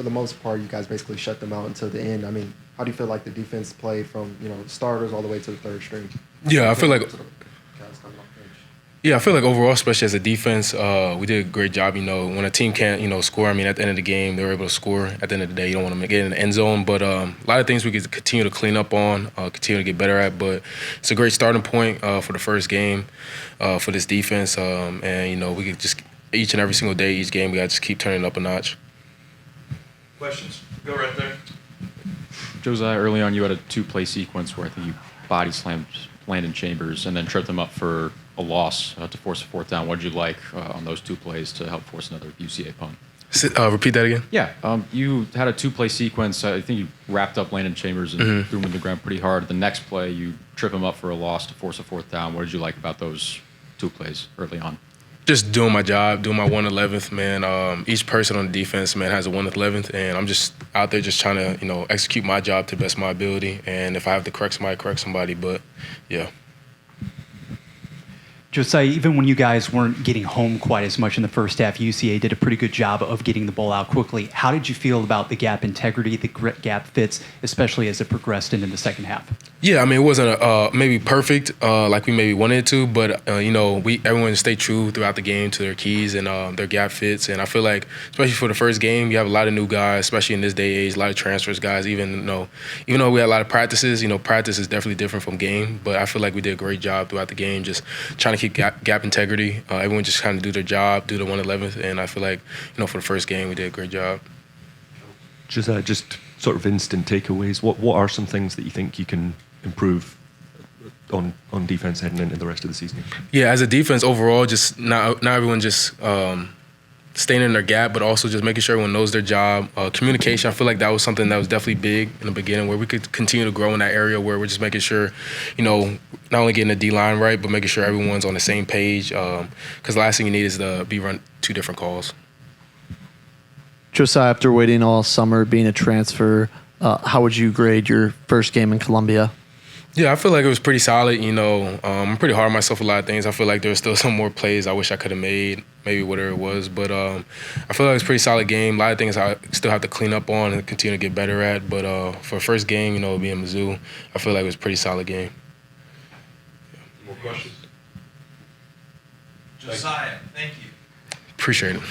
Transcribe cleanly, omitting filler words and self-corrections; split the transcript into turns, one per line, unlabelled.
for the most part, you guys basically shut them out until the end. I mean, how do you feel like the defense played from, starters all the way to the third string?
Yeah, I feel like
To the guys coming off the bench?
Yeah, I feel like overall, especially as a defense, we did a great job. When a team can't, score, I mean, at the end of the game, they were able to score. At the end of the day, you don't want to get in the end zone. But a lot of things we could continue to clean up on, continue to get better at. But it's a great starting point for the first game for this defense. And, we could just, each and every single day, each game, we got to just keep turning it up a notch.
Questions? Go right there.
Josiah, early on, you had a two-play sequence where I think you body slammed Landon Chambers and then tripped him up for a loss to force a fourth down. What did you like on those two plays to help force another UCA punt?
Repeat that again?
Yeah. You had a two-play sequence. I think you wrapped up Landon Chambers and threw him to the ground pretty hard. The next play, you trip him up for a loss to force a fourth down. What did you like about those two plays early on?
Just doing my job, doing my 1/11th, man. Each person on the defense, man, has a 1/11th, and I'm just out there just trying to, execute my job to the best of my ability. And if I have to correct somebody. But, yeah.
Josiah, even when you guys weren't getting home quite as much in the first half, UCA did a pretty good job of getting the ball out quickly. How did you feel about the gap integrity, the gap fits, especially as it progressed into the second half?
Yeah, I mean, it wasn't maybe perfect like we maybe wanted it to, but, everyone stayed true throughout the game to their keys and their gap fits. And I feel like, especially for the first game, you have a lot of new guys, especially in this day and age, a lot of transfers guys. Even though we had a lot of practices, practice is definitely different from game. But I feel like we did a great job throughout the game, just trying to keep gap integrity. Everyone just kind of do their job, do the 1/11th. And I feel like, for the first game, we did a great job.
Just sort of instant takeaways. What are some things that you think you can improve on defense heading into the rest of the season?
Yeah, as a defense overall, just not everyone just staying in their gap, but also just making sure everyone knows their job. Communication, I feel like that was something that was definitely big in the beginning, where we could continue to grow in that area where we're just making sure, not only getting the D-line right, but making sure everyone's on the same page. Because the last thing you need is to be run two different calls.
Josiah, after waiting all summer, being a transfer, how would you grade your first game in Columbia?
Yeah, I feel like it was pretty solid. I'm pretty hard on myself a lot of things. I feel like there's still some more plays I wish I could have made, maybe whatever it was. But I feel like it's a pretty solid game. A lot of things I still have to clean up on and continue to get better at. But for first game, being Mizzou, I feel like it was a pretty solid game.
More questions? Josiah, thank you.
Appreciate it.